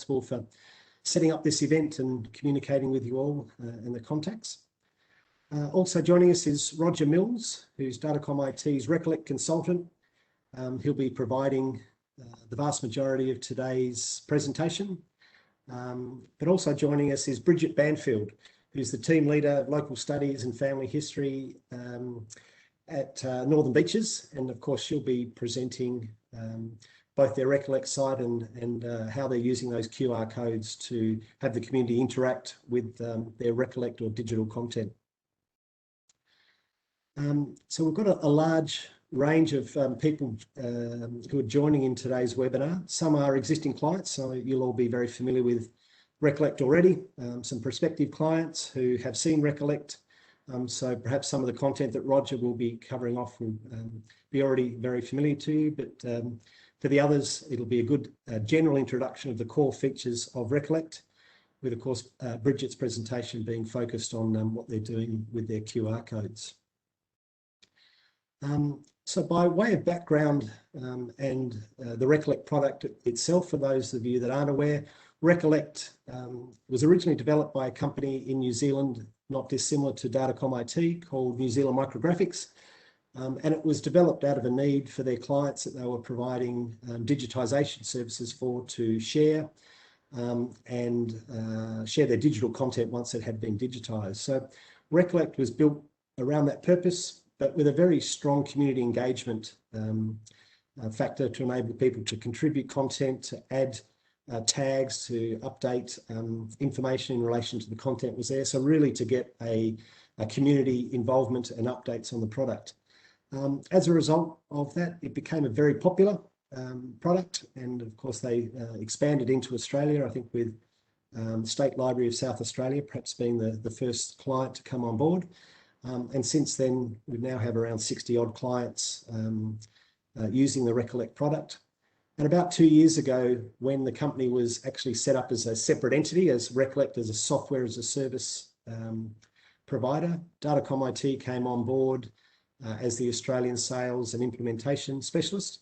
for setting up this event and communicating with you all and the contacts. Also joining us is Roger Mills, who's Datacom IT's Recollect consultant. He'll be providing the vast majority of today's presentation. But also joining us is Bridget Banfield, who's the team leader of local studies and family history at Northern Beaches. And of course, she'll be presenting both their Recollect site and how they're using those QR codes to have the community interact with their Recollect or digital content. So we've got a large range of people who are joining in today's webinar. Some are existing clients, so you'll all be very familiar with Recollect already. Some prospective clients who have seen Recollect. So perhaps some of the content that Roger will be covering off will be already very familiar to you, but for the others, it'll be a good general introduction of the core features of Recollect, with of course Bridget's presentation being focused on what they're doing with their QR codes. So by way of background and the Recollect product itself, for those of you that aren't aware, Recollect was originally developed by a company in New Zealand, not dissimilar to Datacom IT, called New Zealand Micrographics. And it was developed out of a need for their clients that they were providing digitisation services for to share and share their digital content once it had been digitised. So Recollect was built around that purpose, but with a very strong community engagement factor to enable people to contribute content, to add tags, to update information in relation to the content was there. So really to get a community involvement and updates on the product. As a result of that, it became a very popular product. And of course, they expanded into Australia, I think with State Library of South Australia, perhaps being the first client to come on board. And since then, we now have around 60 odd clients using the Recollect product. And about 2 years ago, when the company was actually set up as a separate entity, as Recollect as a software as a service provider, Datacom IT came on board as the Australian sales and implementation specialist.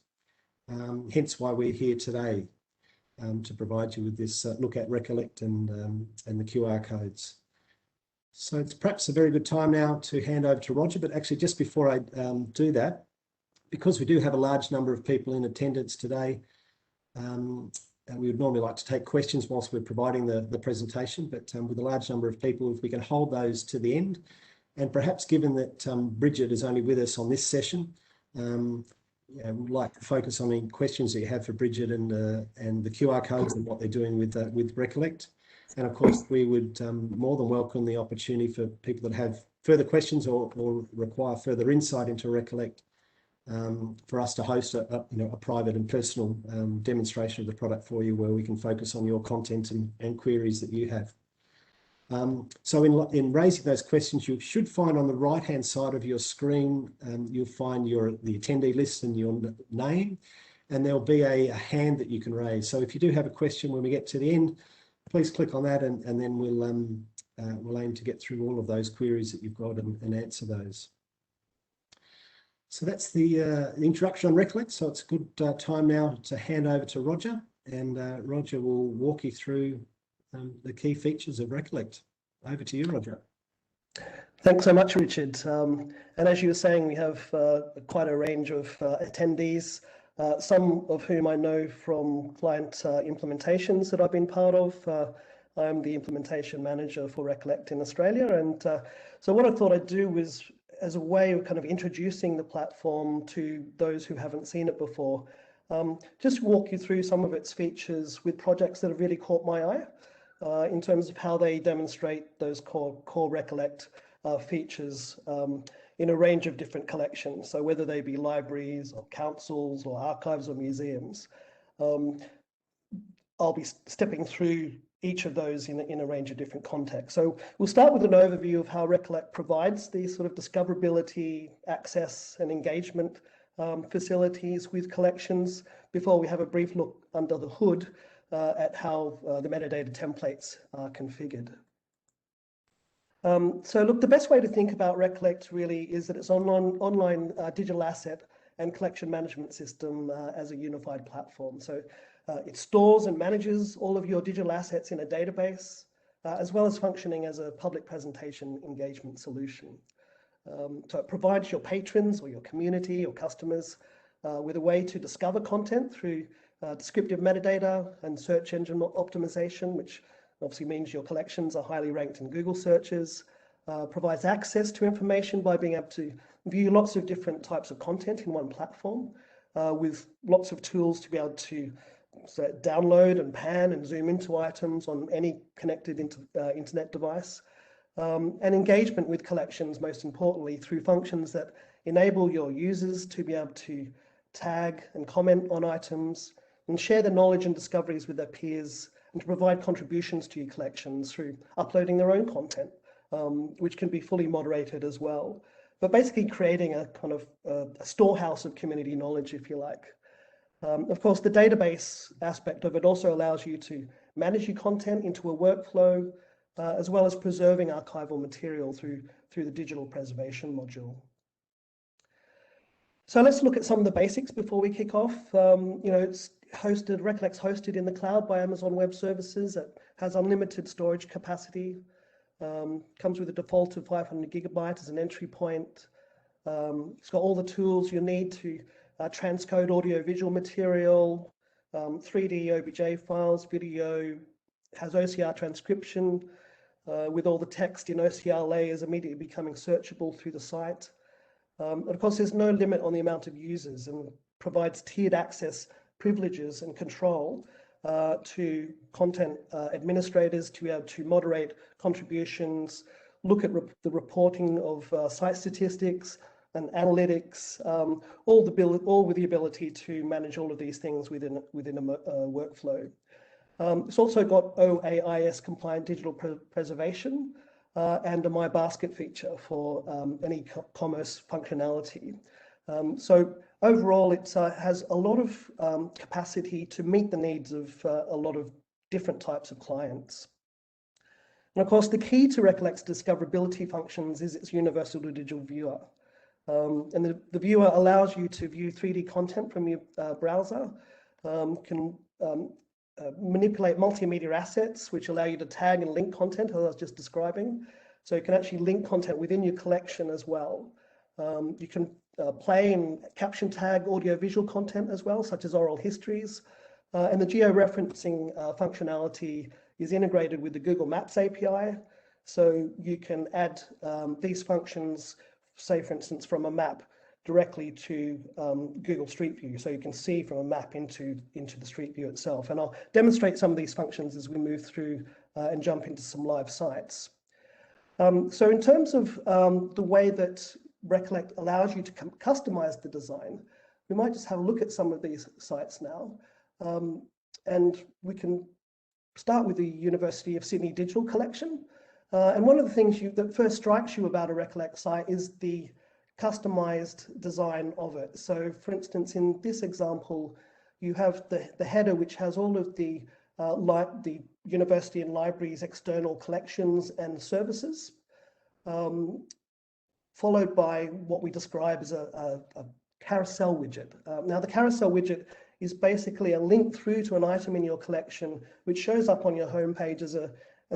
Hence why we're here today to provide you with this look at Recollect and the QR codes. So it's perhaps a very good time now to hand over to Roger, but actually just before I do that, because we do have a large number of people in attendance today, and we would normally like to take questions whilst we're providing the presentation, but with a large number of people, if we can hold those to the end, and perhaps given that Bridget is only with us on this session, we'd like to focus on any questions that you have for Bridget and the QR codes and what they're doing with Recollect. And of course, we would more than welcome the opportunity for people that have further questions or require further insight into Recollect for us to host a private and personal demonstration of the product for you, where we can focus on your content and queries that you have. So in raising those questions, you should find on the right-hand side of your screen, you'll find the attendee list and your name, and there'll be a hand that you can raise. So if you do have a question when we get to the end, please click on that, and then we'll aim to get through all of those queries that you've got and answer those. So that's the introduction on Recollect. So it's a good time now to hand over to Roger, and Roger will walk you through the key features of Recollect. Over to you, Roger. Thanks so much, Richard. And as you were saying, we have quite a range of attendees, some of whom I know from client implementations that I've been part of. I'm the implementation manager for Recollect in Australia. And so what I thought I'd do was, as a way of kind of introducing the platform to those who haven't seen it before, just walk you through some of its features with projects that have really caught my eye in terms of how they demonstrate those core Recollect features in a range of different collections. So whether they be libraries or councils or archives or museums, I'll be stepping through each of those in a range of different contexts. So we'll start with an overview of how Recollect provides these sort of discoverability, access and engagement facilities with collections, before we have a brief look under the hood at how the metadata templates are configured. So look, the best way to think about Recollect really is that it's an online digital asset and collection management system as a unified platform. So It stores and manages all of your digital assets in a database, as well as functioning as a public presentation engagement solution. So it provides your patrons or your community or customers with a way to discover content through descriptive metadata and search engine optimization, which obviously means your collections are highly ranked in Google searches, provides access to information by being able to view lots of different types of content in one platform, with lots of tools to be able to download and pan and zoom into items on any connected internet device, and engagement with collections, most importantly, through functions that enable your users to be able to tag and comment on items and share their knowledge and discoveries with their peers, and to provide contributions to your collections through uploading their own content, which can be fully moderated as well. But basically creating a kind of a storehouse of community knowledge, if you like. Of course, the database aspect of it also allows you to manage your content into a workflow, as well as preserving archival material through the digital preservation module. So let's look at some of the basics before we kick off. It's hosted, Recollect's hosted in the cloud by Amazon Web Services. It has unlimited storage capacity, comes with a default of 500 gigabytes as an entry point. It's got all the tools you need to transcode audio-visual material, 3D OBJ files, video, has OCR transcription, with all the text in OCR layers immediately becoming searchable through the site. And of course, there's no limit on the amount of users, and provides tiered access privileges and control to content administrators to be able to moderate contributions, look at the reporting of site statistics and analytics, all with the ability to manage all of these things within a workflow. It's also got OAIS compliant digital preservation and a My Basket feature for any commerce functionality. So overall, it has a lot of capacity to meet the needs of a lot of different types of clients. And of course, the key to Recollect's discoverability functions is its universal digital viewer. And the viewer allows you to view 3D content from your browser, can manipulate multimedia assets, which allow you to tag and link content, as I was just describing. So you can actually link content within your collection as well. You can play and caption tag audio-visual content as well, such as oral histories. And the georeferencing functionality is integrated with the Google Maps API. So you can add these functions, say, for instance, from a map directly to Google Street View, so you can see from a map into the Street View itself. And I'll demonstrate some of these functions as we move through and jump into some live sites. So in terms of the way that Recollect allows you to customize the design, we might just have a look at some of these sites now. And we can start with the University of Sydney Digital Collection. And one of the things that first strikes you about a Recollect site is the customized design of it. So for instance, in this example, you have the header, which has all of the university and library's external collections and services, followed by what we describe as a carousel widget. Now, the carousel widget is basically a link through to an item in your collection, which shows up on your homepage as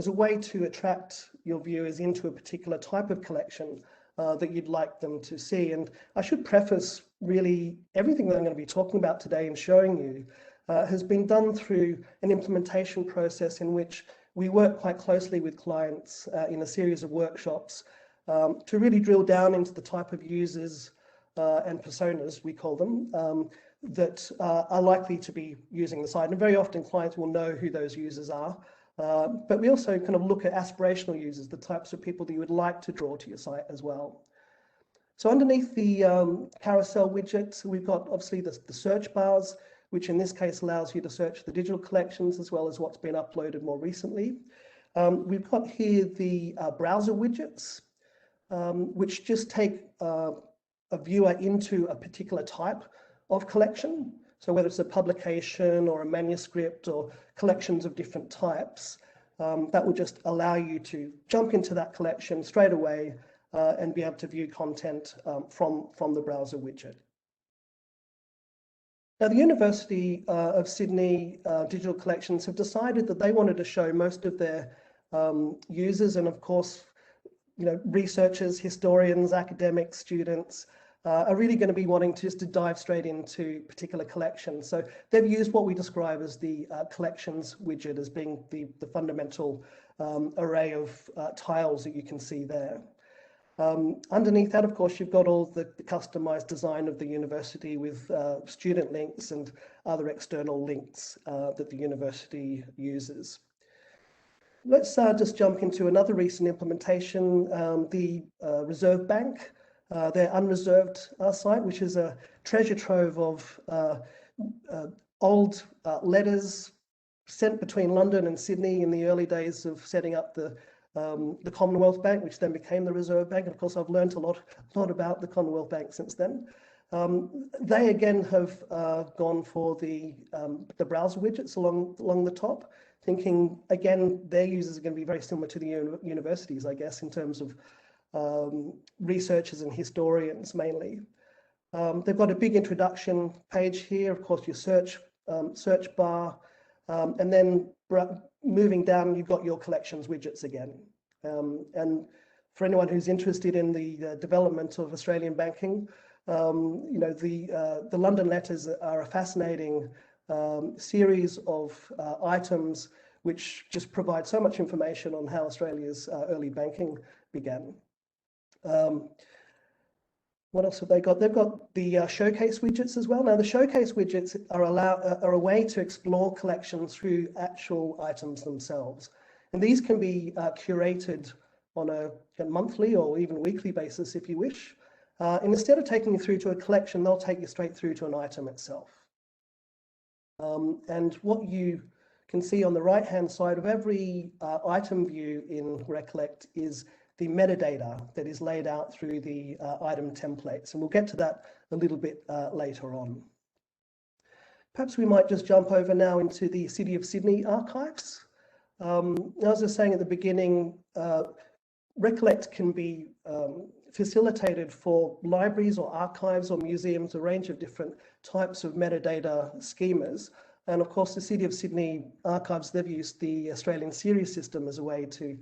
a way to attract your viewers into a particular type of collection that you'd like them to see. And I should preface really everything that I'm going to be talking about today and showing you has been done through an implementation process in which we work quite closely with clients in a series of workshops to really drill down into the type of users and personas, we call them, that are likely to be using the site. And very often clients will know who those users are. But we also kind of look at aspirational users, the types of people that you would like to draw to your site as well. So underneath the carousel widget, we've got obviously the search bars, which in this case allows you to search the digital collections as well as what's been uploaded more recently. We've got here the browser widgets, which just take a viewer into a particular type of collection. So whether it's a publication or a manuscript or collections of different types, that will just allow you to jump into that collection straight away and be able to view content from the browser widget. Now, the University of Sydney Digital Collections have decided that they wanted to show most of their users, and of course, researchers, historians, academics, students, are really going to be wanting to dive straight into particular collections. So they've used what we describe as the collections widget as being the fundamental array of tiles that you can see there. Underneath that, of course, you've got all the customized design of the university with student links and other external links that the university uses. Let's just jump into another recent implementation, the Reserve Bank, their unreserved site, which is a treasure trove of old letters sent between London and Sydney in the early days of setting up the Commonwealth Bank, which then became the Reserve Bank. And of course, I've learned a lot about the Commonwealth Bank since then. They again have gone for the browser widgets along the top, thinking again their users are going to be very similar to the universities, I guess, in terms of researchers and historians mainly. They've got a big introduction page here, of course, your search bar, and then moving down, you've got your collections widgets again. And for anyone who's interested in the development of Australian banking, the London letters are a fascinating series of items which just provide so much information on how Australia's early banking began. What else have they got? They've got the showcase widgets as well. Now, the showcase widgets are a way to explore collections through actual items themselves. And these can be curated on a monthly or even weekly basis if you wish. And instead of taking you through to a collection, they'll take you straight through to an item itself. And what you can see on the right-hand side of every item view in Recollect is the metadata that is laid out through the item templates. And we'll get to that a little bit later on. Perhaps we might just jump over now into the City of Sydney archives. As I was saying at the beginning, Recollect can be facilitated for libraries or archives or museums, a range of different types of metadata schemas. And of course, the City of Sydney archives, they've used the Australian series system as a way to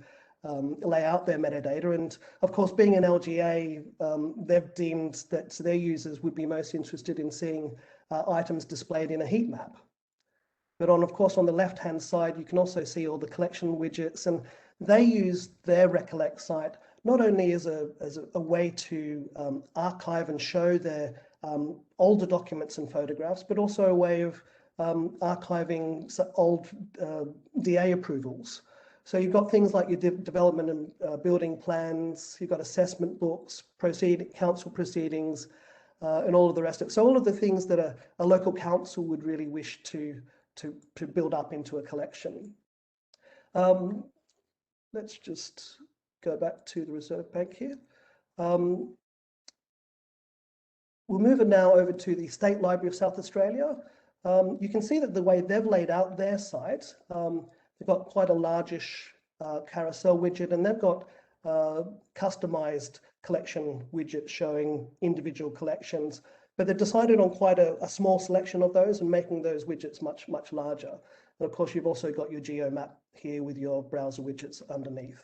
lay out their metadata. And of course, being an LGA, they've deemed that their users would be most interested in seeing items displayed in a heat map. But of course, on the left-hand side, you can also see all the collection widgets, and they use their Recollect site not only as a way to archive and show their older documents and photographs, but also a way of archiving old DA approvals. So you've got things like your development and building plans, you've got assessment books, council proceedings, and all of the rest of it. So all of the things that a local council would really wish to build up into a collection. Let's just go back to the Reserve Bank here. We'll move it now over to the State Library of South Australia. You can see that the way they've laid out their site, they've got quite a largish carousel widget, and they've got customized collection widgets showing individual collections, but they've decided on quite a small selection of those and making those widgets much, much larger. And of course, you've also got your geo map here with your browser widgets underneath.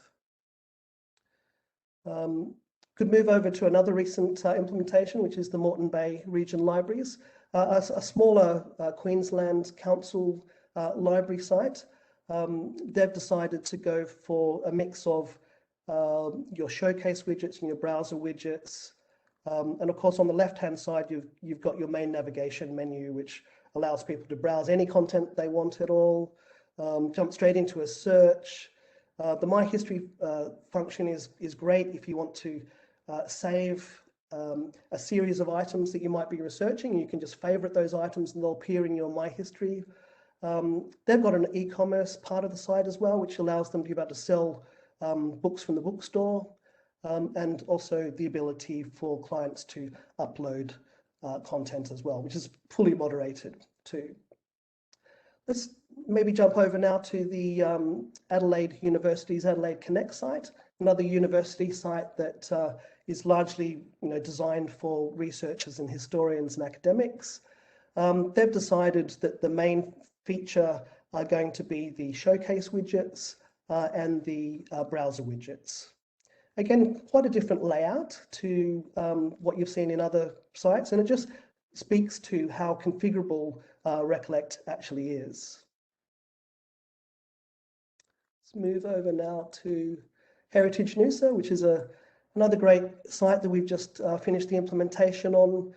Could move over to another recent implementation, which is the Moreton Bay Region Libraries, a smaller Queensland Council library site. They've decided to go for a mix of your showcase widgets and your browser widgets. And of course, on the left-hand side, you've got your main navigation menu, which allows people to browse any content they want at all, jump straight into a search. The My History function is great if you want to save a series of items that you might be researching. You can just favorite those items and they'll appear in your My History. They've got an e-commerce part of the site as well, which allows them to be able to sell books from the bookstore, and also the ability for clients to upload content as well, which is fully moderated too. Let's maybe jump over now to the Adelaide University's Adelaide Connect site, another university site that is largely designed for researchers and historians and academics. they've decided that the main feature are going to be the showcase widgets and the browser widgets. Again, quite a different layout to what you've seen in other sites, and it just speaks to how configurable Recollect actually is. Let's move over now to Heritage Noosa, which is another great site that we've just finished the implementation on.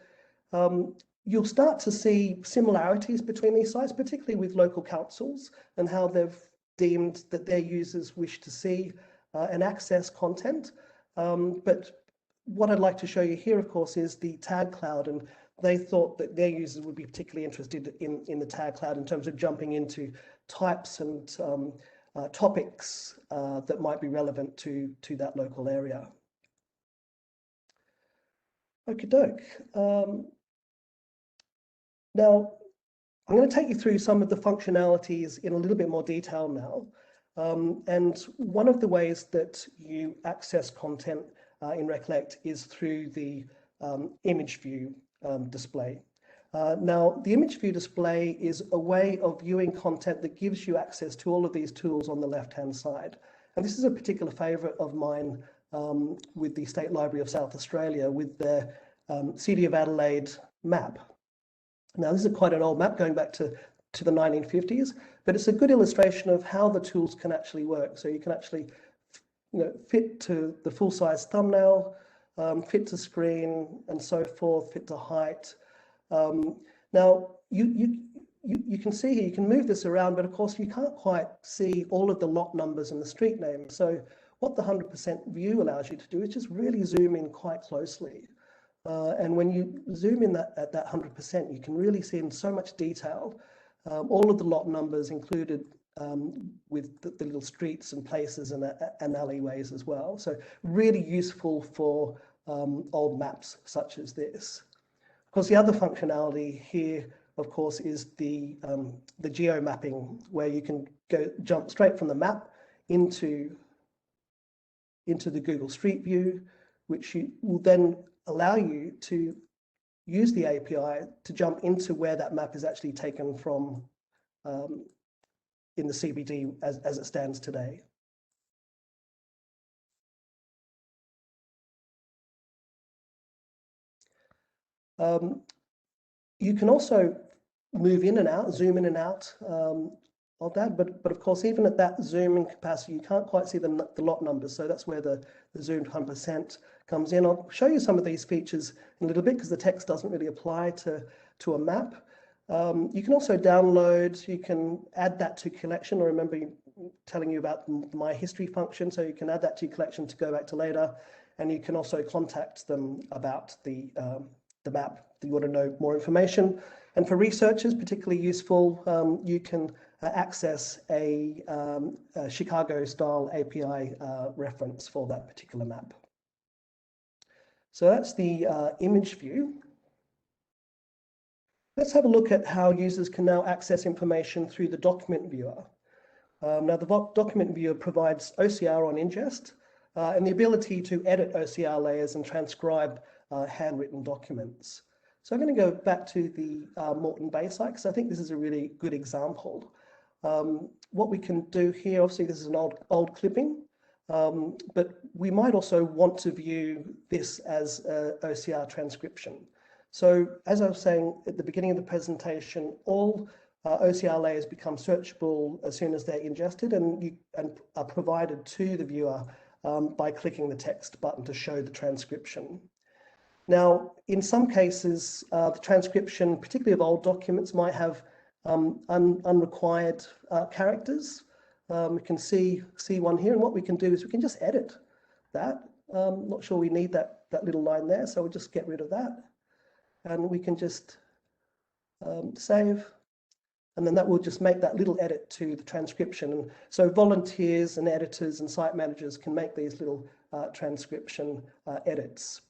You'll start to see similarities between these sites, particularly with local councils and how they've deemed that their users wish to see and access content. But what I'd like to show you here, of course, is the tag cloud, and they thought that their users would be particularly interested in the tag cloud in terms of jumping into types and topics that might be relevant to that local area. Okie doke. Now, I'm going to take you through some of the functionalities in a little bit more detail now. And one of the ways that you access content in Recollect is through the image view display. Now, the image view display is a way of viewing content that gives you access to all of these tools on the left-hand side. And this is a particular favourite of mine with the State Library of South Australia with their City of Adelaide map. Now, this is quite an old map going back to the 1950s, but it's a good illustration of how the tools can actually work. So you can actually, fit to the full-size thumbnail, fit to screen, and so forth, fit to height. Now, you can see here, you can move this around, but of course you can't quite see all of the lot numbers and the street names. So what the 100% view allows you to do is just really zoom in quite closely. And when you zoom in at that 100%, you can really see in so much detail all of the lot numbers included with the little streets and places and alleyways as well. So really useful for old maps such as this. Of course, the other functionality here, of course, is the geo mapping, where you can jump straight from the map into the Google Street View, which will then allow you to use the API to jump into where that map is actually taken from in the CBD as it stands today. You can also move in and out, zoom in and out of that, but of course, even at that zooming capacity, you can't quite see the lot numbers. So that's where the zoomed 100% comes in. I'll show you some of these features in a little bit because the text doesn't really apply to a map. You can also download, you can add that to collection. I remember telling you about the My History function, so you can add that to your collection to go back to later. And you can also contact them about the map that you want to know more information. And for researchers, particularly useful, you can access a Chicago-style API reference for that particular map. So that's the image view. Let's have a look at how users can now access information through the document viewer. Now, the document viewer provides OCR on ingest and the ability to edit OCR layers and transcribe handwritten documents. So I'm going to go back to the Moreton Bay site because I think this is a really good example. What we can do here, obviously this is an old clipping, but we might also want to view this as OCR transcription. So as I was saying at the beginning of the presentation, all OCR layers become searchable as soon as they're ingested and are provided to the viewer by clicking the text button to show the transcription. Now, in some cases, the transcription, particularly of old documents, might have unrequired characters. We can see one here, and what we can do is we can just edit that. Not sure we need that little line there, so we'll just get rid of that. And we can just save, and then that will just make that little edit to the transcription. And so volunteers and editors and site managers can make these little transcription edits.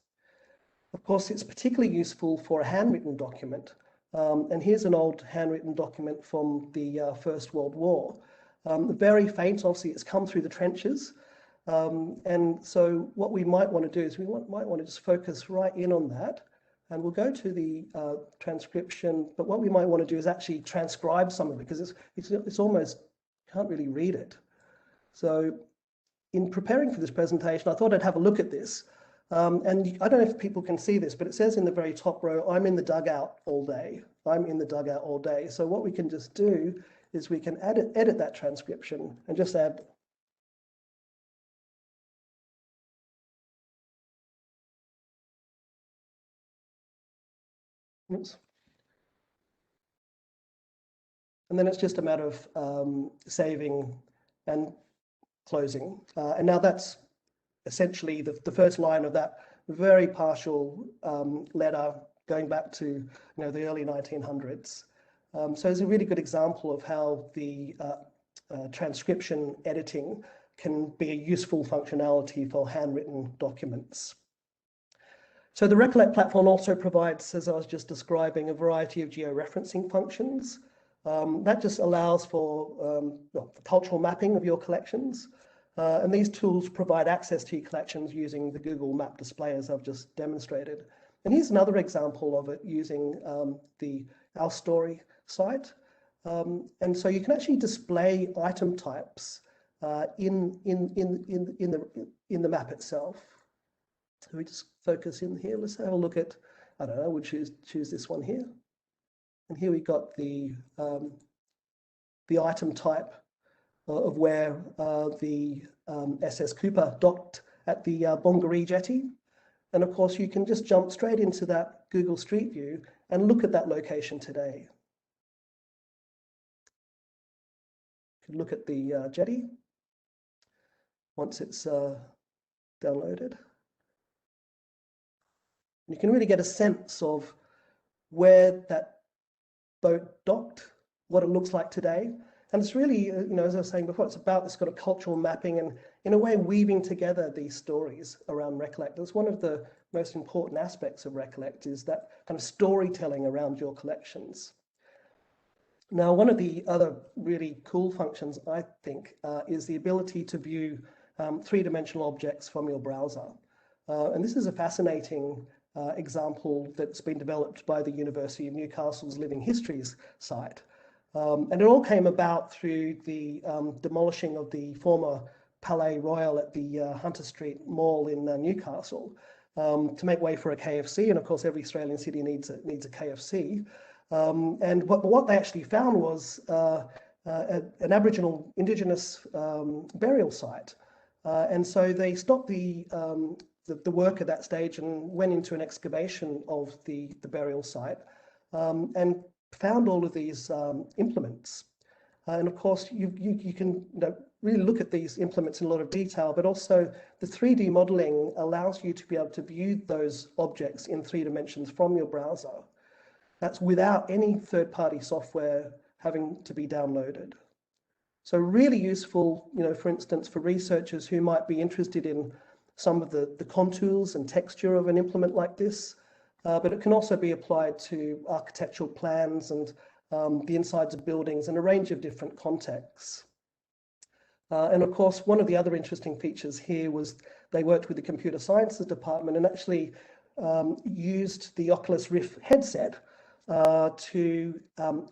Of course, it's particularly useful for a handwritten document. And here's an old handwritten document from the First World War. Very faint, obviously it's come through the trenches. And so what we might want to do is might want to just focus right in on that And we'll go to the transcription, but what we might want to do is actually transcribe some of it, because it's almost, can't really read it. So in preparing for this presentation, I thought I'd have a look at this. And I don't know if people can see this, but it says in the very top row, I'm in the dugout all day. I'm in the dugout all day. So what we can just do is we can edit that transcription and just add. Oops. And then it's just a matter of saving and closing. And now that's essentially the first line of that very partial letter going back to the early 1900s. So it's a really good example of how the transcription editing can be a useful functionality for handwritten documents. So the Recollect platform also provides, as I was just describing, a variety of georeferencing functions. That just allows for cultural mapping of your collections. And these tools provide access to your collections using the Google Map display, as I've just demonstrated. And here's another example of it using the Our Story site. And so you can actually display item types in the map itself. So we just focus in here. Let's have a look at, I don't know, we'll choose this one here. And here we got the item type of where the SS Cooper docked at the Bongaree jetty. And of course, you can just jump straight into that Google Street View and look at that location today. You can look at the jetty once it's downloaded. You can really get a sense of where that boat docked, what it looks like today. And it's really, as I was saying before, it's about this kind of cultural mapping and in a way weaving together these stories around Recollect. It's one of the most important aspects of Recollect, is that kind of storytelling around your collections. Now, one of the other really cool functions, I think, is the ability to view three-dimensional objects from your browser. And this is a fascinating example that's been developed by the University of Newcastle's Living Histories site. And it all came about through the demolishing of the former Palais Royal at the Hunter Street Mall in Newcastle to make way for a KFC. And of course, every Australian city needs a KFC. And what they actually found was an Aboriginal Indigenous burial site. And so they stopped the work at that stage and went into an excavation of the burial site and found all of these implements. And of course, you can really look at these implements in a lot of detail, but also the 3D modeling allows you to be able to view those objects in 3 dimensions from your browser. That's without any third-party software having to be downloaded. So really useful, for instance, for researchers who might be interested in some of the contours and texture of an implement like this, but it can also be applied to architectural plans and the insides of buildings in a range of different contexts. And of course, one of the other interesting features here was they worked with the computer sciences department and actually used the Oculus Rift headset to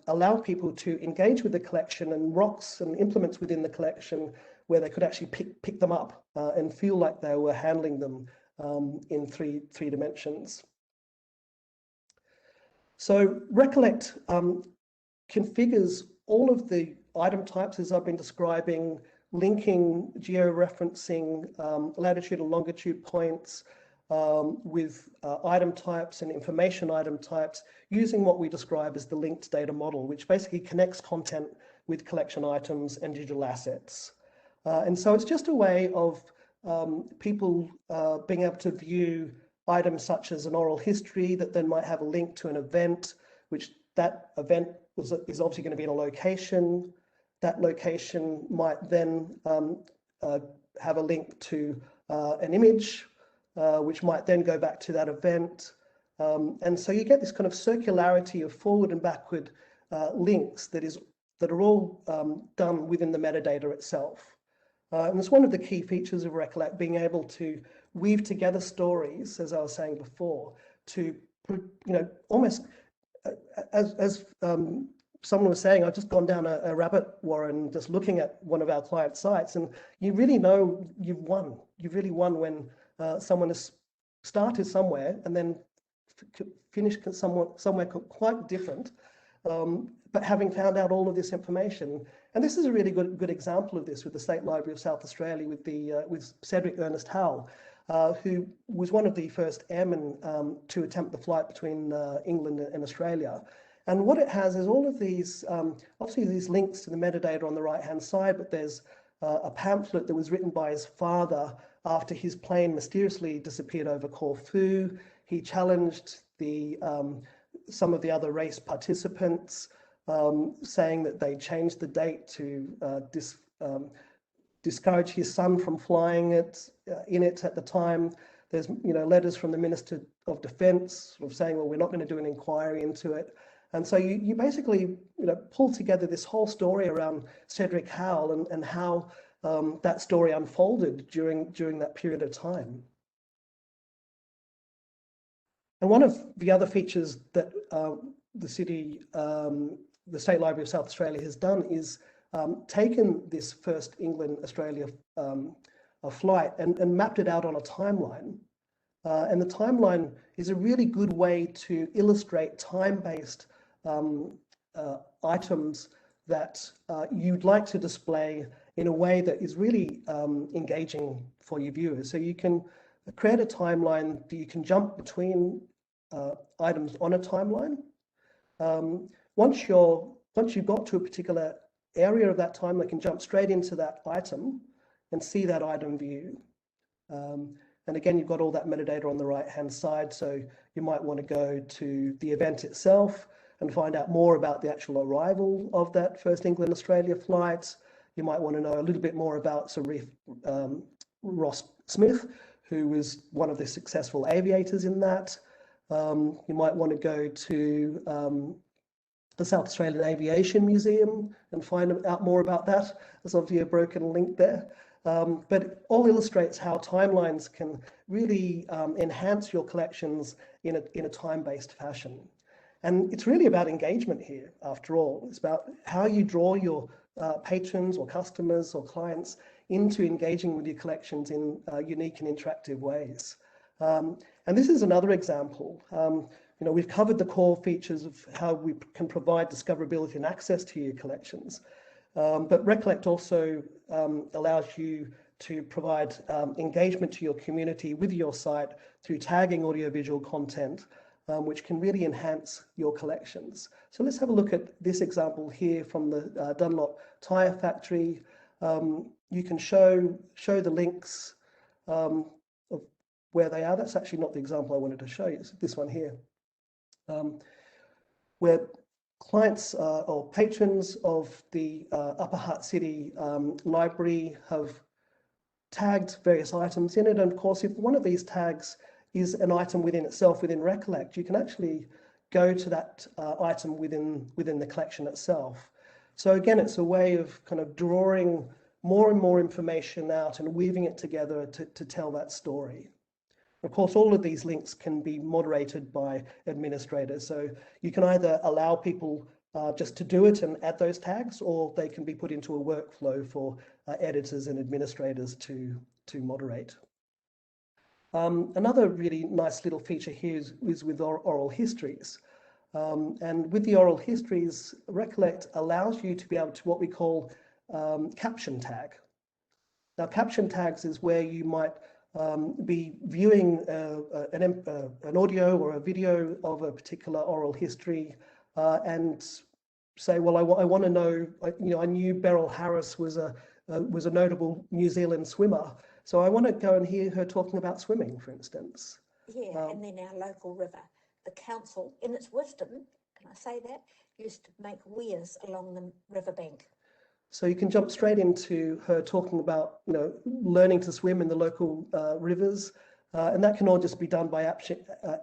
allow people to engage with the collection and rocks and implements within the collection where they could actually pick them up and feel like they were handling them in three dimensions. So Recollect configures all of the item types as I've been describing, linking, georeferencing, latitude and longitude points with item types and information item types, using what we describe as the linked data model, which basically connects content with collection items and digital assets. And so it's just a way of people being able to view items such as an oral history that then might have a link to an event, which that event is obviously going to be in a location. That location might then have a link to an image, which might then go back to that event. And so you get this kind of circularity of forward and backward links that are all done within the metadata itself. And it's one of the key features of Recollect, being able to weave together stories, as I was saying before, to almost as someone was saying, I've just gone down a rabbit warren just looking at one of our client sites, and you really know you've won. You've really won when someone has started somewhere and then finished somewhere quite different, but having found out all of this information. And this is a really good example of this with the State Library of South Australia with Cedric Ernest Howell, who was one of the first airmen to attempt the flight between England and Australia. And what it has is all of these, obviously these links to the metadata on the right-hand side, but there's a pamphlet that was written by his father after his plane mysteriously disappeared over Corfu. He challenged some of the other race participants, saying that they changed the date to discourage his son from flying in it at the time. There's letters from the Minister of Defence sort of saying, well, we're not going to do an inquiry into it. And so you basically pull together this whole story around Cedric Howell and how that story unfolded during that period of time. And one of the other features that the State Library of South Australia has done is taken this first England-Australia flight and mapped it out on a timeline. And the timeline is a really good way to illustrate time-based items that you'd like to display in a way that is really engaging for your viewers. So you can create a timeline that you can jump between items on a timeline. Once you've got to a particular area of that timeline, you can jump straight into that item and see that item view. And again, you've got all that metadata on the right-hand side. So you might want to go to the event itself and find out more about the actual arrival of that first England-Australia flight. You might want to know a little bit more about Sir Ross Smith, who was one of the successful aviators in that. You might want to go to the South Australian Aviation Museum and find out more about that. There's obviously a broken link there. But it all illustrates how timelines can really enhance your collections in a time-based fashion. And it's really about engagement here, after all. It's about how you draw your patrons or customers or clients into engaging with your collections in unique and interactive ways. And this is another example. We've covered the core features of how we can provide discoverability and access to your collections. But Recollect also allows you to provide engagement to your community with your site through tagging audiovisual content, which can really enhance your collections. So let's have a look at this example here from the Dunlop Tyre Factory. You can show the links of where they are. That's actually not the example I wanted to show you. It's this one here, where clients or patrons of the Upper Hutt City Library have tagged various items in it. And of course, if one of these tags is an item within itself, within Recollect, you can actually go to that item within the collection itself. So again, it's a way of kind of drawing more and more information out and weaving it together to tell that story. Of course, all of these links can be moderated by administrators. So you can either allow people just to do it and add those tags, or they can be put into a workflow for editors and administrators to moderate. Another really nice little feature here is with oral histories. And with the oral histories, Recollect allows you to be able to what we call caption tag. Now, caption tags is where you might be viewing an audio or a video of a particular oral history and say, well, I want to know, I knew Beryl Harris was a notable New Zealand swimmer, so I want to go and hear her talking about swimming, for instance. Yeah, and then our local river, the council, in its wisdom, can I say that, used to make weirs along the riverbank. So you can jump straight into her talking about, learning to swim in the local rivers, and that can all just be done by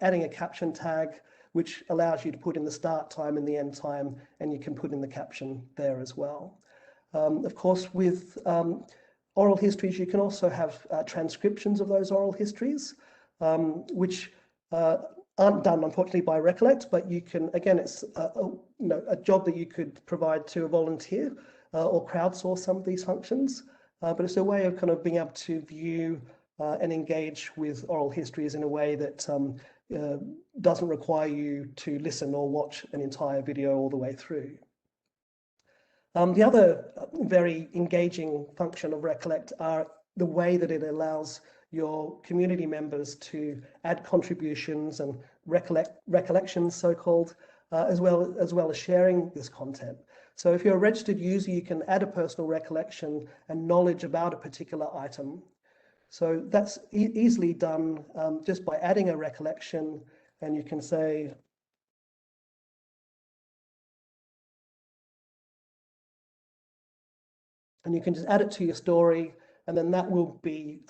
adding a caption tag, which allows you to put in the start time and the end time, and you can put in the caption there as well. Of course, with oral histories, you can also have transcriptions of those oral histories, which aren't done, unfortunately, by Recollect, but you can, again, it's a job that you could provide to a volunteer or crowdsource some of these functions. But it's a way of kind of being able to view and engage with oral histories in a way that doesn't require you to listen or watch an entire video all the way through. The other very engaging function of Recollect are the way that it allows your community members to add contributions and recollections, so-called, as well as sharing this content. So if you're a registered user, you can add a personal recollection and knowledge about a particular item. So that's easily done just by adding a recollection, and you can say, and you can just add it to your story, and then that will be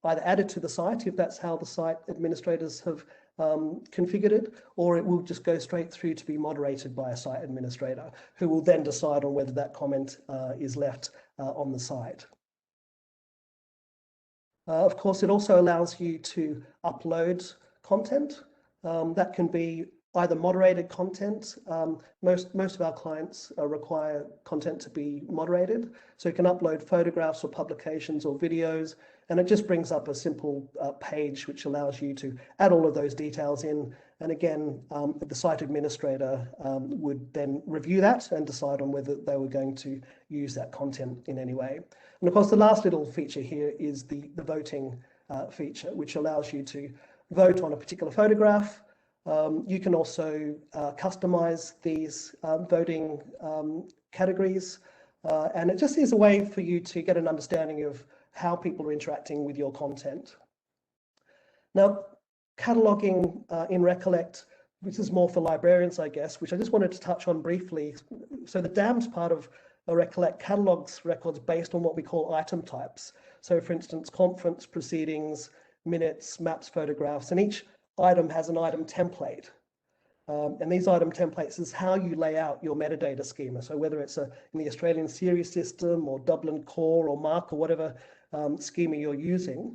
either added to the site if that's how the site administrators have configured it, or it will just go straight through to be moderated by a site administrator who will then decide on whether that comment is left on the site. Of course, it also allows you to upload content. That can be either moderated content. Most of our clients require content to be moderated. So you can upload photographs or publications or videos, and it just brings up a simple page which allows you to add all of those details in. And again, the site administrator would then review that and decide on whether they were going to use that content in any way. And of course, the last little feature here is the voting feature, which allows you to vote on a particular photograph. You can also customize these voting categories, and it just is a way for you to get an understanding of how people are interacting with your content. Now, cataloging in Recollect, which is more for librarians, I guess, which I just wanted to touch on briefly. So the DAMS part of a Recollect catalogs records based on what we call item types. So for instance, conference proceedings, minutes, maps, photographs, and each item has an item template. And these item templates is how you lay out your metadata schema. So whether it's in the Australian series system or Dublin core or MARC or whatever schema you're using,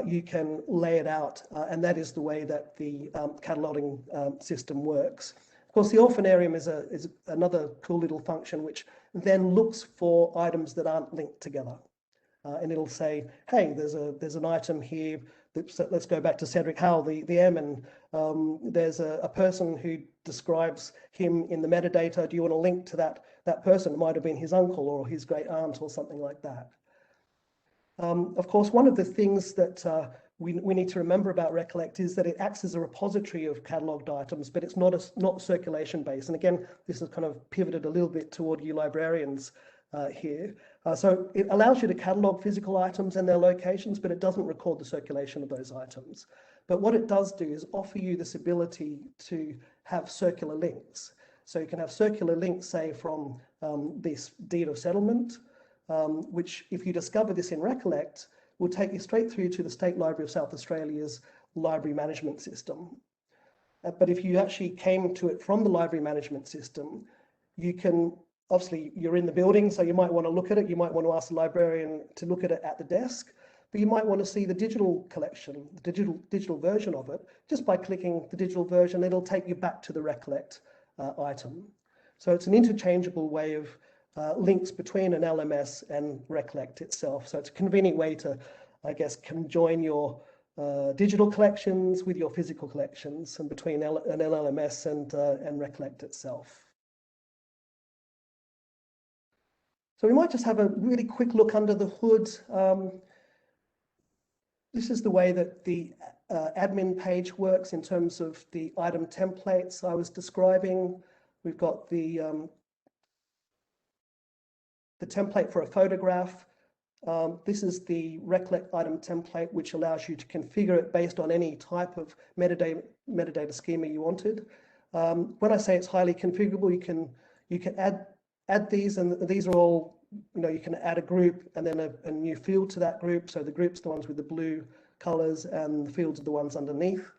you can lay it out. And that is the way that the cataloging system works. Of course, the orphanarium is another cool little function which then looks for items that aren't linked together. And it'll say, hey, there's an item here. Let's go back to Cedric Howell, the airman. There's a person who describes him in the metadata. Do you want to link to that person? It might have been his uncle or his great aunt or something like that. Of course, one of the things that we need to remember about Recollect is that it acts as a repository of catalogued items, but it's not circulation based. And again, this is kind of pivoted a little bit toward you librarians here. So it allows you to catalog physical items and their locations, but it doesn't record the circulation of those items. But what it does do is offer you this ability to have circular links. So you can have circular links, say, from this deed of settlement, which if you discover this in Recollect, will take you straight through to the State Library of South Australia's library management system. But if you actually came to it from the library management system, you can, obviously you're in the building, so you might want to look at it. You might want to ask the librarian to look at it at the desk, but you might want to see the digital collection, the digital version of it. Just by clicking the digital version, it'll take you back to the Recollect item. So it's an interchangeable way of links between an LMS and Recollect itself. So it's a convenient way to, I guess, conjoin your digital collections with your physical collections and between an LMS and Recollect itself. So we might just have a really quick look under the hood. This is the way that the admin page works in terms of the item templates I was describing. We've got the template for a photograph. This is the Recollect item template, which allows you to configure it based on any type of metadata schema you wanted. When I say it's highly configurable, you can add these, and these are all, you can add a group and then a new field to that group. So the group's the ones with the blue colors and the fields are the ones underneath.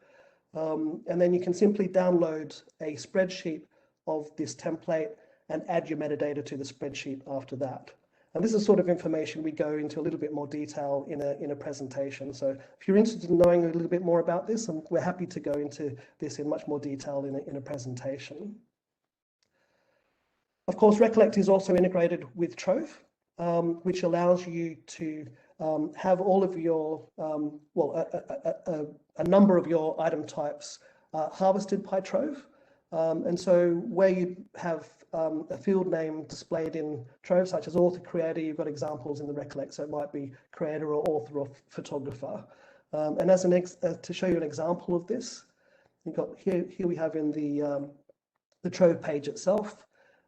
And then you can simply download a spreadsheet of this template and add your metadata to the spreadsheet after that. And this is sort of information we go into a little bit more detail in a presentation. So if you're interested in knowing a little bit more about this, we're happy to go into this in much more detail in a presentation. Of course, Recollect is also integrated with Trove, which allows you to have all of your, a number of your item types harvested by Trove. And so where you have a field name displayed in Trove, such as author, creator, you've got examples in the Recollect, so it might be creator or author or photographer. And as to show you an example of this, you've got here we have in the Trove page itself,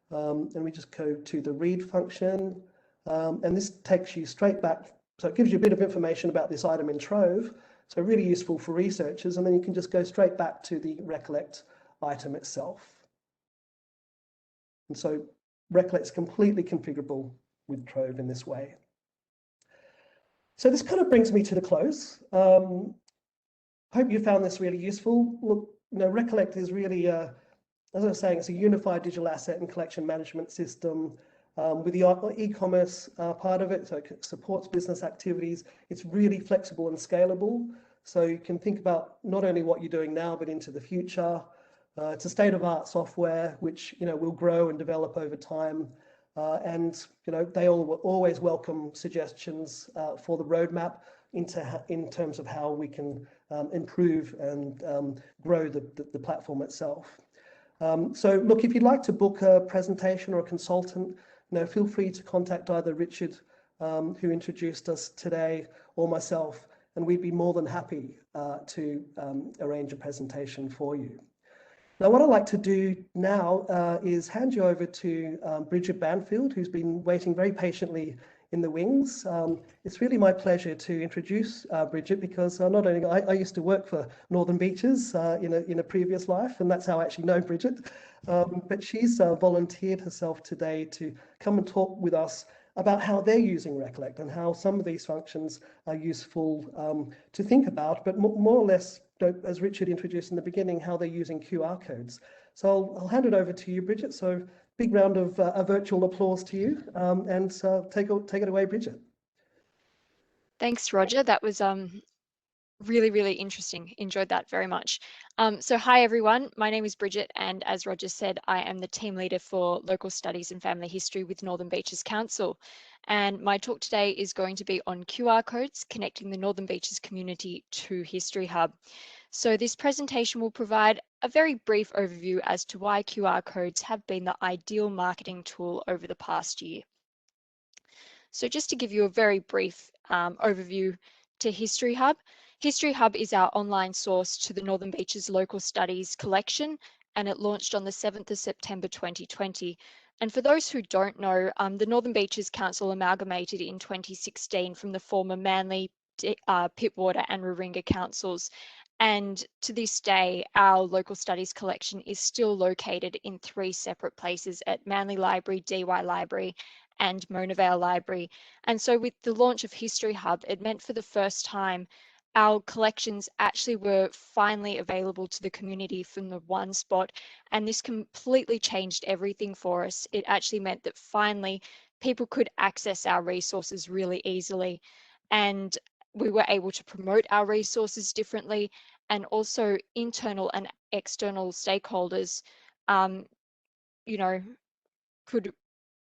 and we just go to the read function, and this takes you straight back. So it gives you a bit of information about this item in Trove, so really useful for researchers, and then you can just go straight back to the Recollect item itself. And so Recollect's completely configurable with Trove in this way. So this kind of brings me to the close. Hope you found this really useful. Look, Recollect is really, as I was saying, it's a unified digital asset and collection management system with the e-commerce part of it, so it supports business activities. It's really flexible and scalable, so you can think about not only what you're doing now, but into the future. It's a state-of-art software which will grow and develop over time, and they always welcome suggestions for the roadmap in terms of how we can improve and grow the platform itself. So look, if you'd like to book a presentation or a consultant, feel free to contact either Richard, who introduced us today, or myself, and we'd be more than happy to arrange a presentation for you. Now, what I'd like to do now is hand you over to Bridget Banfield, who's been waiting very patiently in the wings. It's really my pleasure to introduce Bridget, because not only I used to work for Northern Beaches in a previous life, and that's how I actually know Bridget, but she's volunteered herself today to come and talk with us about how they're using Recollect and how some of these functions are useful to think about, but more or less, as Richard introduced in the beginning, how they're using QR codes. So I'll hand it over to you, Bridget. So big round of a virtual applause to you, and take it away, Bridget. Thanks, Roger. That was really, really interesting. Enjoyed that very much. So hi, everyone. My name is Bridget, and as Roger said, I am the team leader for Local Studies and Family History with Northern Beaches Council. And my talk today is going to be on QR codes connecting the Northern Beaches community to History Hub. So this presentation will provide a very brief overview as to why QR codes have been the ideal marketing tool over the past year. So just to give you a very brief overview to History Hub. History Hub is our online source to the Northern Beaches Local Studies collection, and it launched on the 7th of September 2020. And for those who don't know, the Northern Beaches Council amalgamated in 2016 from the former Manly, Pittwater and Warringah councils. And to this day, our local studies collection is still located in 3 separate places at Manly Library, DY Library and Mona Vale Library. And so with the launch of History Hub, it meant for the first time our collections actually were finally available to the community from the one spot. And this completely changed everything for us. It actually meant that finally people could access our resources really easily. And we were able to promote our resources differently, and also internal and external stakeholders, could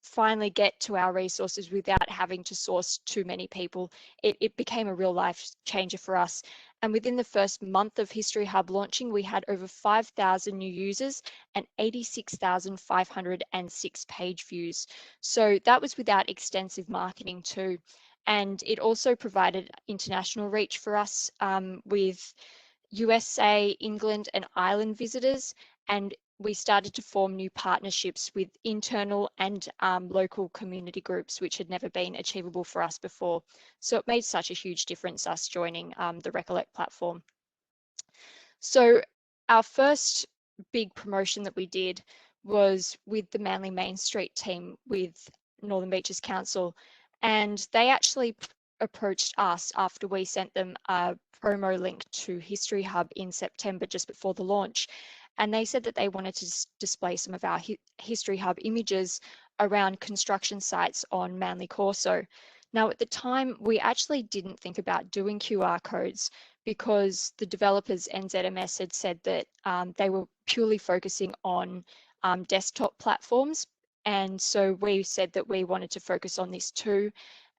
finally get to our resources without having to source too many people. It became a real life changer for us. And within the first month of History Hub launching, we had over 5,000 new users and 86,506 page views. So that was without extensive marketing too. And it also provided international reach for us with USA, England and Ireland visitors, and we started to form new partnerships with internal and local community groups, which had never been achievable for us before. So it made such a huge difference, us joining the Recollect platform. So our first big promotion that we did was with the Manly Main Street team with Northern Beaches Council, and they actually approached us after we sent them a promo link to History Hub in September, just before the launch. And they said that they wanted to display some of our History Hub images around construction sites on Manly Corso. Now, at the time, we actually didn't think about doing QR codes because the developers NZMS had said that they were purely focusing on desktop platforms. And so we said that we wanted to focus on this too.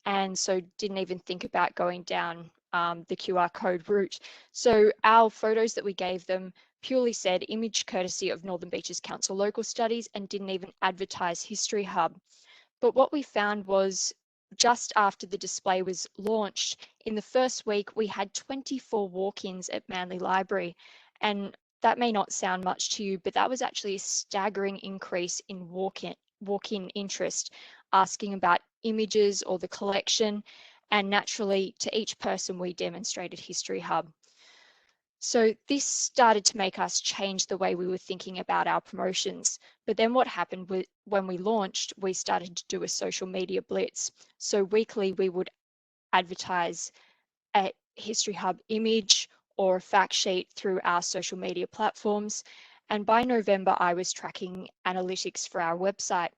And so didn't even think about going down the QR code route. So our photos that we gave them purely said image courtesy of Northern Beaches Council Local Studies and didn't even advertise History Hub. But what we found was just after the display was launched, in the first week, we had 24 walk-ins at Manly Library. And that may not sound much to you, but that was actually a staggering increase in walk-in interest, asking about images or the collection. And naturally, to each person, we demonstrated History Hub. So this started to make us change the way we were thinking about our promotions. But then what happened when we launched, we started to do a social media blitz. So weekly we would advertise a History Hub image or a fact sheet through our social media platforms. And by November, I was tracking analytics for our website.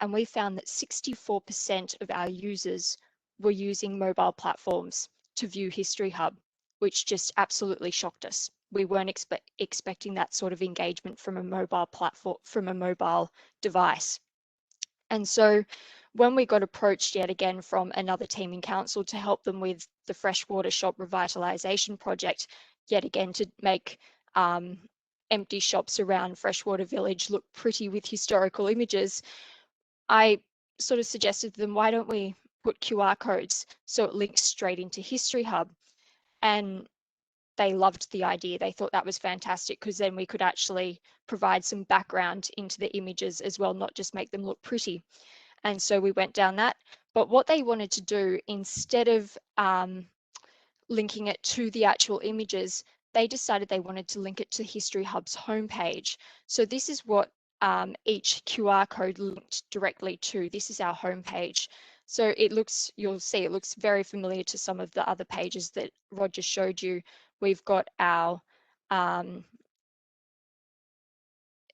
And we found that 64% of our users were using mobile platforms to view History Hub, which just absolutely shocked us. We weren't expecting that sort of engagement from a mobile platform, from a mobile device. And so when we got approached yet again from another team in council to help them with the freshwater shop revitalisation project, yet again to make empty shops around Freshwater Village look pretty with historical images, I sort of suggested to them, why don't we put QR codes so it links straight into History Hub? And they loved the idea. They thought that was fantastic because then we could actually provide some background into the images as well, not just make them look pretty. And so we went down that. But what they wanted to do, instead of linking it to the actual images, they decided they wanted to link it to History Hub's homepage. So this is what each QR code linked directly to. This is our homepage. So it looks, you'll see, it looks very familiar to some of the other pages that Roger showed you. We've got our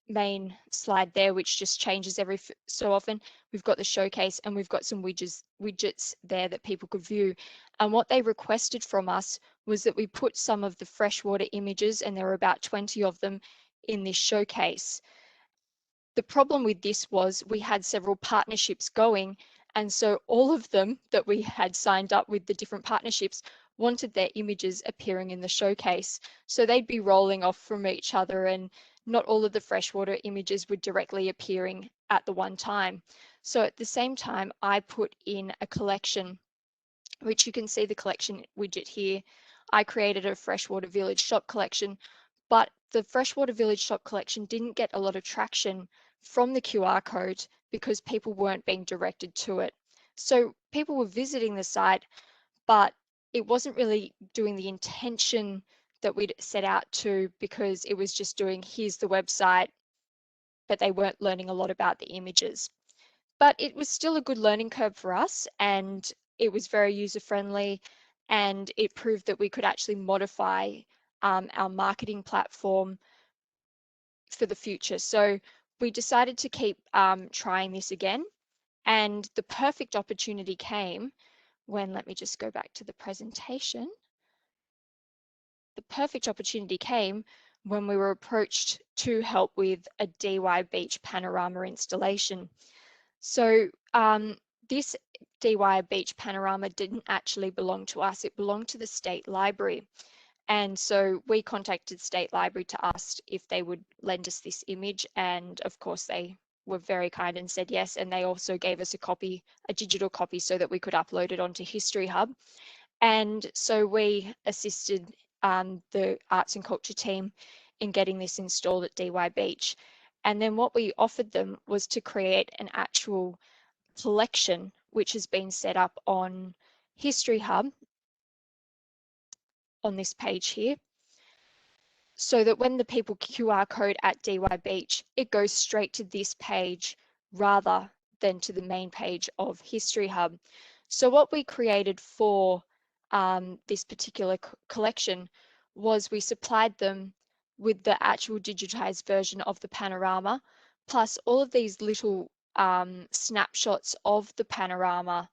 main slide there, which just changes every so often. We've got the showcase and we've got some widgets there that people could view. And what they requested from us was that we put some of the freshwater images, and there were about 20 of them, in this showcase. The problem with this was we had several partnerships going, and so all of them that we had signed up with the different partnerships wanted their images appearing in the showcase. So they'd be rolling off from each other, and not all of the freshwater images were directly appearing at the one time. So at the same time, I put in a collection, which you can see the collection widget here. I created a Freshwater Village shop collection, but the Freshwater Village shop collection didn't get a lot of traction from the QR code because people weren't being directed to it. So people were visiting the site, but it wasn't really doing the intention that we'd set out to, because it was just doing, here's the website, but they weren't learning a lot about the images. But it was still a good learning curve for us, and it was very user-friendly, and it proved that we could actually modify our marketing platform for the future. So we decided to keep trying this again, and the perfect opportunity came when, let me just go back to the presentation. The perfect opportunity came when we were approached to help with a DY Beach Panorama installation. So this DY Beach Panorama didn't actually belong to us, it belonged to the State Library. And so we contacted State Library to ask if they would lend us this image, and of course they were very kind and said yes, and they also gave us a copy, a digital copy, so that we could upload it onto History Hub. And so we assisted the arts and culture team in getting this installed at DY Beach. And then what we offered them was to create an actual collection, which has been set up on History Hub on this page here, so that when the people QR code at DY Beach, it goes straight to this page rather than to the main page of History Hub. So what we created for this particular collection was we supplied them with the actual digitized version of the panorama, plus all of these little snapshots of the panorama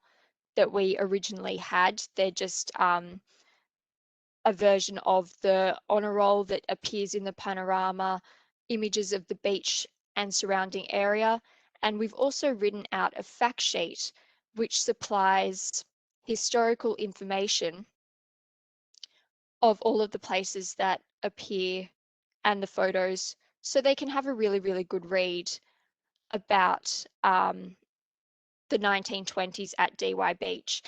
that we originally had. They're just a version of the honor roll that appears in the panorama, images of the beach and surrounding area. And we've also written out a fact sheet which supplies historical information of all of the places that appear and the photos, so they can have a really, really good read about the 1920s at DY Beach,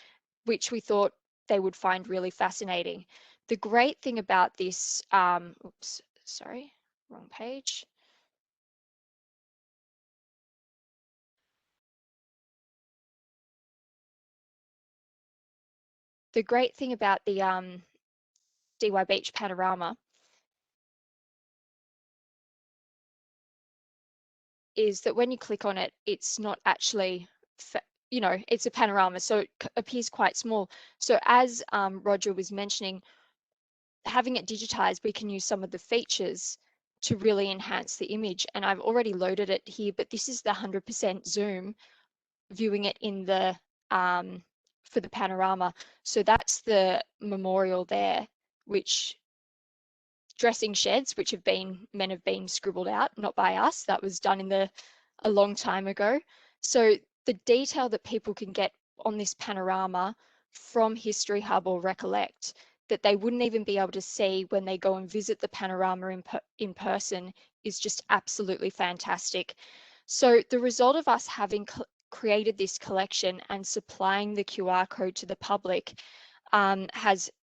which we thought they would find really fascinating. The great thing about this, oops, sorry, wrong page. The great thing about the DY Beach panorama is that when you click on it, it's not actually, you know, it's a panorama, so it appears quite small. So as Roger was mentioning, having it digitized, we can use some of the features to really enhance the image. And I've already loaded it here, but this is the 100% zoom, viewing it in the for the panorama. So that's the memorial there, which dressing sheds, which have been scribbled out, not by us. That was done in a long time ago. So the detail that people can get on this panorama from History Hub or Recollect that they wouldn't even be able to see when they go and visit the panorama in person is just absolutely fantastic. So the result of us having created this collection and supplying the QR code to the public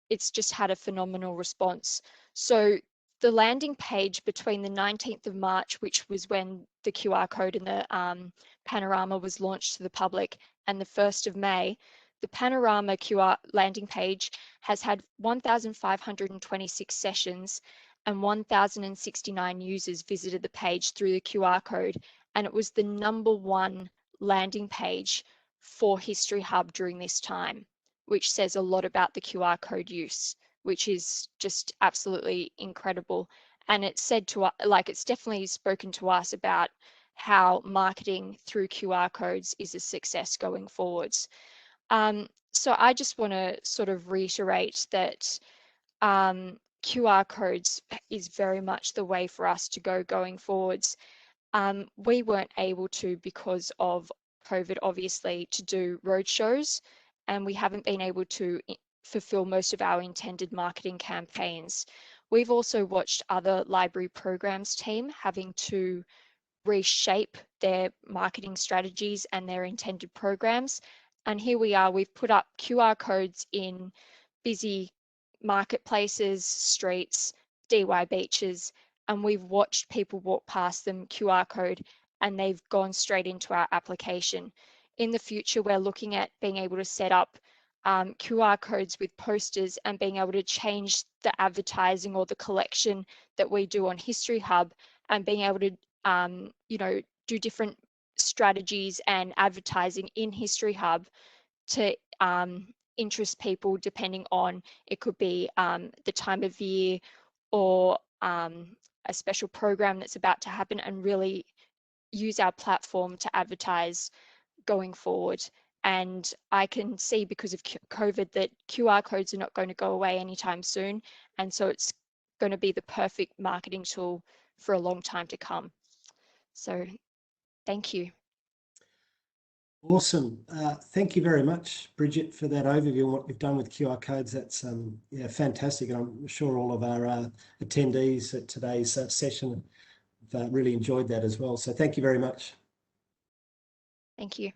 it's just had a phenomenal response. So the landing page between the 19th of March, which was when the QR code in the panorama was launched to the public, and the 1st of May, the panorama QR landing page has had 1,526 sessions and 1,069 users visited the page through the QR code, and it was the #1 landing page for History Hub during this time, which says a lot about the QR code use, which is just absolutely incredible. And it's said to us, like, it's definitely spoken to us about how marketing through QR codes is a success going forwards. So I just want to sort of reiterate that QR codes is very much the way for us to go going forwards. We weren't able to, because of COVID, obviously, to do roadshows, and we haven't been able to fulfill most of our intended marketing campaigns. We've also watched other library programs team having to reshape their marketing strategies and their intended programs. And here we are, we've put up QR codes in busy marketplaces, streets, DY beaches, and we've watched people walk past them QR code and they've gone straight into our application. In the future, we're looking at being able to set up QR codes with posters and being able to change the advertising or the collection that we do on History Hub, and being able to you know, do different strategies and advertising in History Hub to interest people, depending on, it could be the time of year or a special program that's about to happen, and really use our platform to advertise going forward. And I can see, because of COVID, that QR codes are not going to go away anytime soon. And so it's going to be the perfect marketing tool for a long time to come. So thank you. Awesome. Thank you very much, Bridget, for that overview on what you've done with QR codes. That's yeah, fantastic. And I'm sure all of our attendees at today's session have really enjoyed that as well. So thank you very much. Thank you.